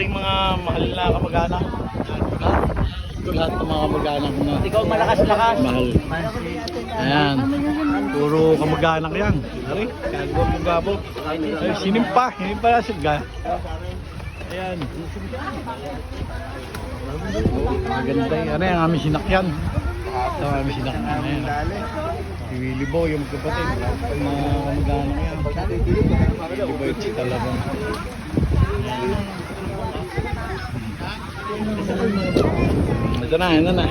aking mga mahal na kamag-anak. Ito lahat ng mga kamag-anak na Ikaw malakas-lakas. mahal. Ayan. Puro kamag-anak yan. Ari, kagawang mong gabo. Ay, sinimpa na siya. Ayan. Maganda yun. Ano yan, ang aming sinakyan. Ito ang aming sinakyan. Ayan. Si Willy Boy, yung kapatid. Yung mga kamag-anak yan. Willy Boy, si talagang. Ito na.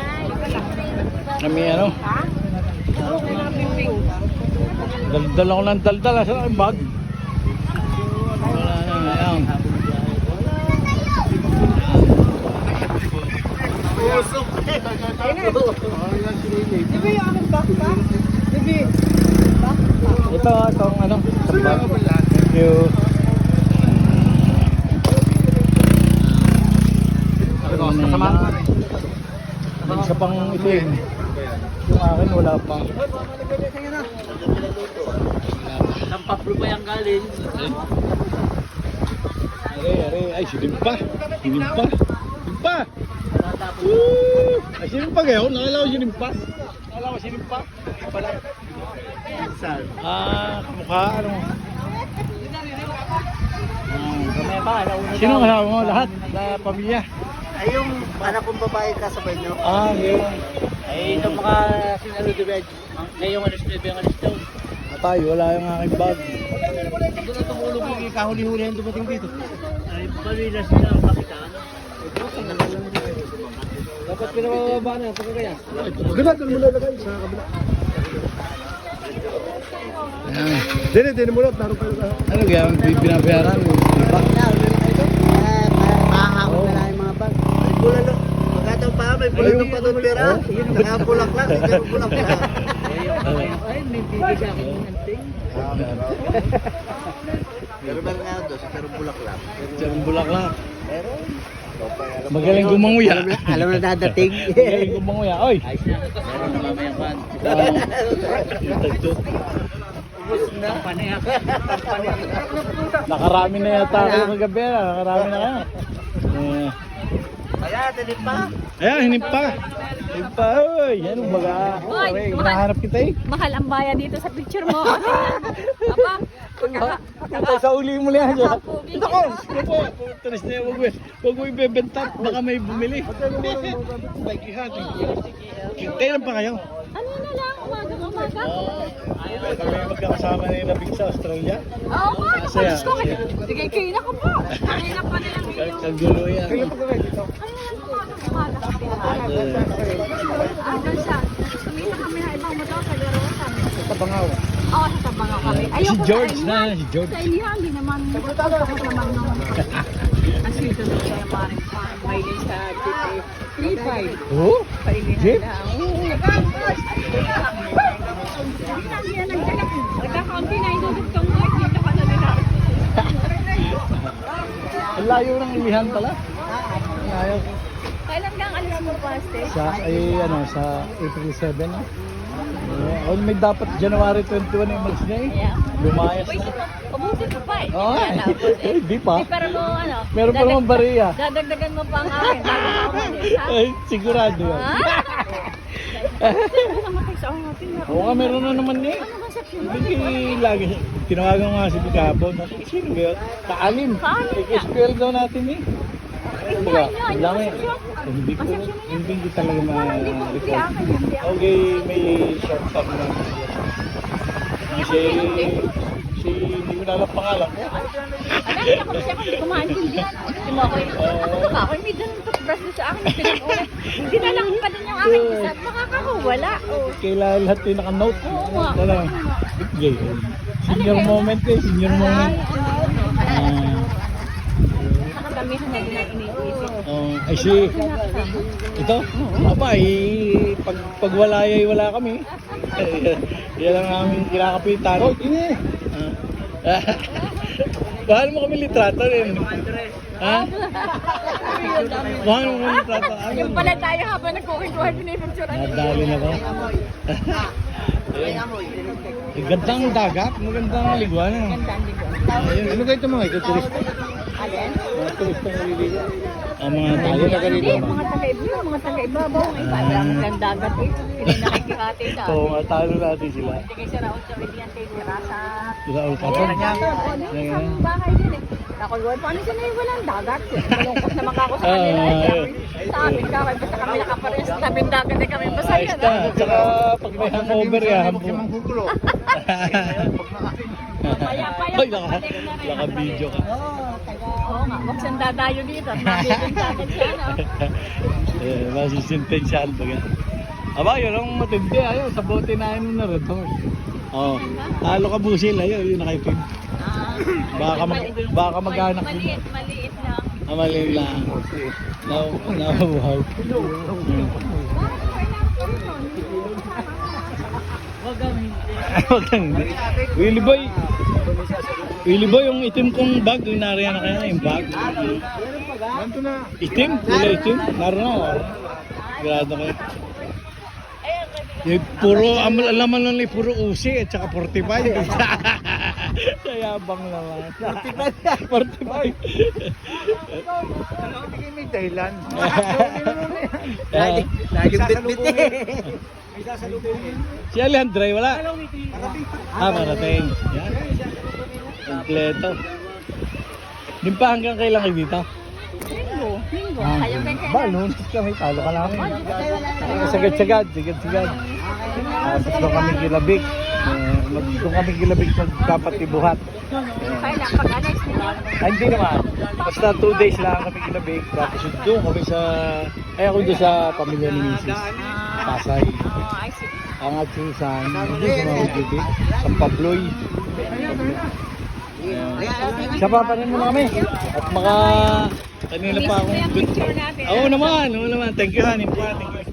Kami ano. Daldal ako ng daldal. Saan ang bag? Wala na. Ayan. Ito ang ano. Thank you. Isa pang itim. Yung akin wala pa. Sampaplo pa yung galing. Ay, sinimpa. Sinimpa. Woo! Ay, sinimpa kayo? Nakala ko sinimpa. Kamukha, ano? Kamaya pa, alauna Sino kasama mo? Lahat? Na pamilya? Ay, yung anak kong babae kasabay nyo. Yun. Ay, itong mga sinalo divide. Ngayong alas 9 ang alas daw. Patay, wala yung aking bag. Doon na tumulog yung kahuli-huli ang dumating dito. Ay, palilas nila ang kapitan. Dapat pinababa na, pagka kaya. Ganun mo lalagay sa kabila. Ayan. Dini mo lang, naroon kayo ka. Ano kaya ang binabayaran? Diba? Mahahapon na lang yung mga bag. May bulalo. Magkataon pa, may bulalo pa doon pera. Nakapulak lang, hindi mo bulak na. Ay, may bigay sa akin yung anting. Pero ba nga doon, pero bulak lang. Sarang bulaklak. Magaling gumanguya. Alam na dadating. Magaling gumanguya. Oy! Ayos na. Meron na mamayang pan. Ubus na. Paniyak. Nakarami na yata kayo kagabi. Nakarami na kayo. Kaya, tinig pa. Ayan, hinimpa. Hinimpa. Oy! Yan ang baga. Oy, Hinahanap kita eh. Mahal ang bayan dito sa picture mo. Papa, Ito sa uli mo lang dyan. Ito ko! Ito po! Tulis na yung wag mo ibebenta. Baka may bumili. Baikihan. Kailan pa kayo? ano na lang, umaga. Kami magkakasama na yung nabig sa Australia. Oo nga, Masaya. napalis ko. Sige, kayo na ko po. Kanina pa nilang video. Kagulo yan. Ano lang umaga kami. Hanggang sa, kumita kami na ibang motor sa Garotan. Sa Bangaw. Oo, sa Tabangaw kami. Si Ayoko George sa na, Ilihan. si George. Sa Ilihan, hindi naman. Sakit naman nung. Ang sweet na siya, maring may sa GP. 3-5. Oh? Jeep? Nagkakaunti na idudot kang work, dito ka na nila. Ang layo ng Ilihan pala. Layo. Kailan kang alis mo paste? Sa April 7. May dapat January 21 yung malis na eh. Yeah. Lumayas Uy, na. pabuti ko pa eh. Oo, Tapos di pa. Pero mo ano? Meron pa naman bariya. Dadagdagan mo pa ang akin. Bago ka umalis, ha? Ay, sigurado yan. Namatay sa akin. Oo nga, meron na naman eh. Ano conception mo? Hindi lagi. Tinawagan ko nga si Picapo. Sino ba yun? Kaalim. I-spell daw natin eh. Diba? Dami. Hindi ko talaga ma-report. Okay, may short term lang. Kasi hindi ko na alam pangalan ko. Alam niya kung siya kung hindi ko maintindihan. Hindi mo ako ako may ganun toothbrush doon sa akin. Hindi na lang pa din yung aking isa. Makakawala. Kailan lahat yung naka-note. Oo nga. Ano? Senior moment eh. Senior moment. Nakadamihan na din ang iniisip. Ay si ito? Aba pag wala ay wala kami. Yan ang aming kinakapitan. Oh, ini. Bahal mo kami litrato rin. Ha? Bahal mo kami litrato. Yung pala tayo habang nagkukuha pinipicture. Nadali na ba? Gandang dagat, magandang liguan. Ganda, hindi ko. Ayun, ano kayo ito mga ito turista? Alin? Mga turista na naliligo. Ang mga tayo na Hindi, ganito. mga taga-ibabaw, mga taga-ibabaw. Ay, parang ang dagat eh. Hindi nakikihati na. Oo, talo natin sila. Hindi kayo sa Raul sa William Taylor sa... Sila ulit ako. Sa bahay din eh. Ako, paano siya na yung walang dagat? Malungkot naman ako sa kanila. Sa amin ka, basta kami nakapares. Sa tabing dagat eh kami masaya Ayos na. na. Tsaka pag may hangover ya, Manggugulo. Paya-paya. Ay, naka-video ka. Oo nga, wag siyang dadayo dito. At mabibing dagat siya, no? Masisintensyahan baga. Aba, yun ang matindi. Ayun, sa bote namin mo na red horse. Oo. Talo ka busil. Ayun, yun nakaipid. Baka mag-anak din. Maliit lang. Maliit lang. Wow. Wag kang hindi. Willy Boy, yung itim kong bag, yung nariyan na kaya yung bag. Itim? Kulay itim? Naroon ako. Grado kayo. Yung puro, alaman lang puro usi at saka 45. Sayabang naman. 45. May dahilan. Laging bit-bit Si Alejandro, wala? Parating. Yan. Kompleto. Di pa hanggang kailan kayo dito? Linggo. Kayo kay Ba, noon kami, talo ka namin. Sagad-sagad. Doon kami kilabik. Doon kami kilabik magkapatibuhat. Kailan pag-anex nila? Hindi naman. Basta 2 days lang kami kilabik. Tapos doon kami sa... Ay ako doon sa pamilya ni Mrs. Pasay. Oh, I see. Ang Atsusan. Doon sa mga kilabik. Sa Pabloy. Siya pa rin muna kami. At maka... Kanina pa akong... Picture natin. Oo naman. Thank you, honey. Thank you.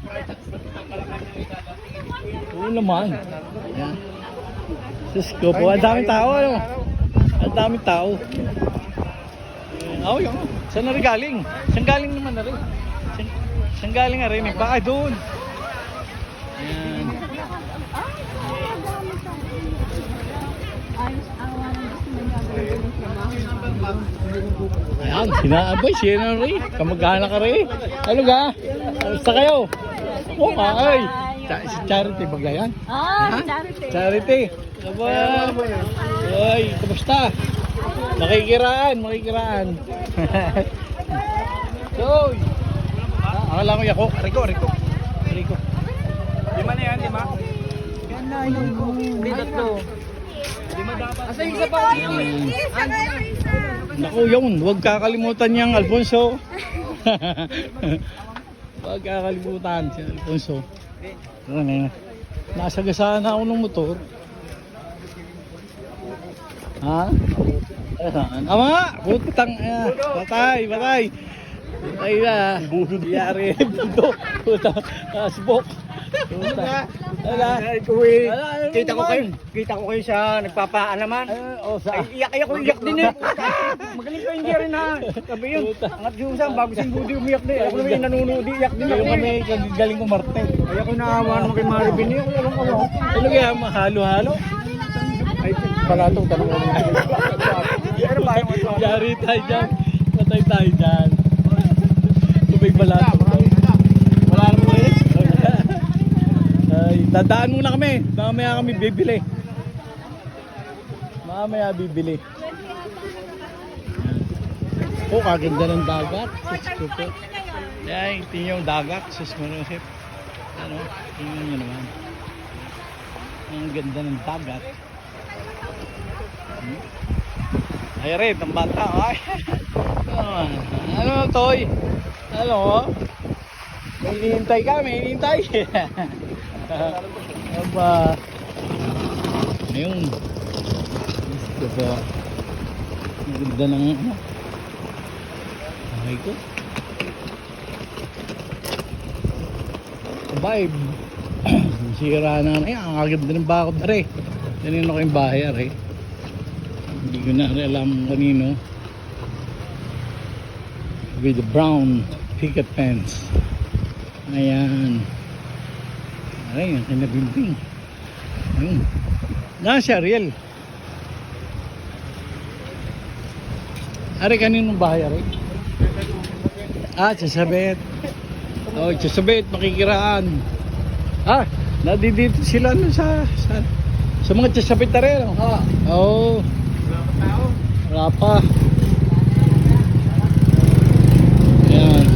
Oo naman. Yan. Diyos ko po. Ang daming tao. Ano? Ang daming tao. Oo, yun. Saan na rin galing? Saan galing naman na rin? Saan galing na rin? Baka doon. Yan. Ayan, sinaabay, sino rin? Kamag-anak ka rin. Ano ga? Kamusta kayo? Oo nga, ay. Si Charity ba yan? Ah, charity. Charity. Aba. Ay, kamusta? Makikiraan. Soy. Akala ko yako. Riko. Lima na yan, lima? Yan na, hindi tatlo. Lima dapat. Asa yung isa pa? Naku, yun. Huwag kakalimutan niyang Alfonso. Huwag kakalimutan si Alfonso. Nasagasaan ako ng motor. Ha? Ama! Putang! Patay! Patay na! Yari! Puta! Asbok! Puta! Ala! Kita ko kayo sa nagpapaalaman. Iyak din eh. Magaling ko hindi rin ha. Sabi yun, angat yung isang bago siyang budi umiyak din. Ako naman yung nanonood, iyak din ako. Yung kami galing ko Marte. Ay ako naawa naman kay Maribin eh. Ano kaya mahalo-halo? Ay, pala itong tanong ko. Pero ba yung ito? Yari tayo dyan. Patay tayo dyan. Tubig balato. Wala na mo eh. Ay, dadaan muna kami. Mamaya kami bibili. Oh, kaganda ng dagat. Sus ko po. Yan, tingnan yung dagat. Sus manusip. Ano? Tingnan nyo naman. Ang ganda ng dagat. Ay, rin, ang bata. Ay. Ano, Toy? Ano? May hinihintay ka, Aba. Ayun. Gusto ba? Ang ganda ng ano? Okay ko. Vibe. Sira na. Ay, ang ganda ng bakod na rin. Kanino ko yung bahay rin. Hindi ko na rin alam kanino. With the brown picket fence. Ayan. Ay, ang kinabimbing. Ayun. Nasa real. Ari, kaninong bahay, Ari? Ah, sasabit. Oh, sasabit, makikiraan. Ah, nadidito sila no, sa mga sasabit na rin. Oo. Wala pa. Ayan.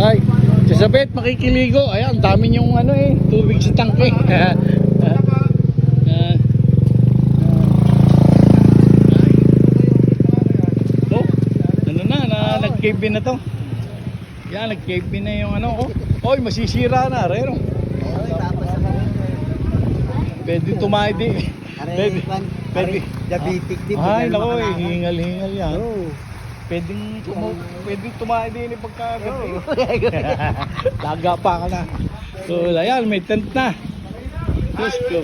Ay, sasabit, makikiligo. Ayan, dami yung ano tubig sa tangke. Nag-cave in na to. Yan, nag-cave in na yung ano. Oy, masisira na, rero. Pwede tumadi. Pwede. Diabetic din. Ay, nako, hingal-hingal yan. Pwedeng tumadi din pagkagabi. Laga pa ka na. So, ayan, may tent na. Diyos ko.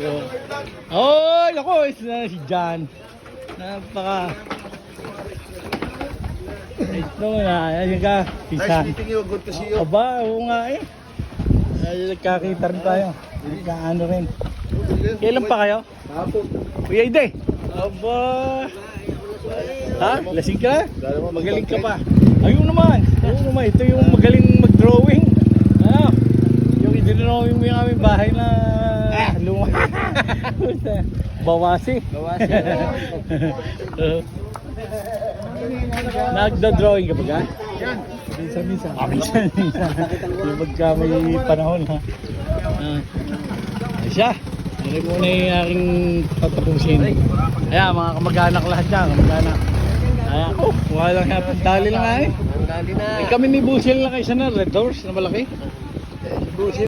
Oy, nako, si John. Napaka... Ito na, ayan ka, pisa. Nice meeting you, good to see you. Aba, oo nga nagkakita rin tayo. Nagkaano rin. Kailan pa kayo? Kuya Ide. Aba. Ha? Lasing ka? Magaling ka pa. Ayun naman. Ito yung magaling mag-drawing. Ano? Yung i-drawing mo yung aming bahay na lumaki. Bawasi. Nagda-drawing ka ba ka? Yan. Minsan. Yung pagka may panahon ha. Siya. Hindi muna yung aking patapusin. Ayan, mga kamag-anak lahat yan. Kamag-anak. Ayan. Wala lang nga. Dali lang nga Dali na. Kami ni Busil na kayo sa Red Doors na malaki. Busil.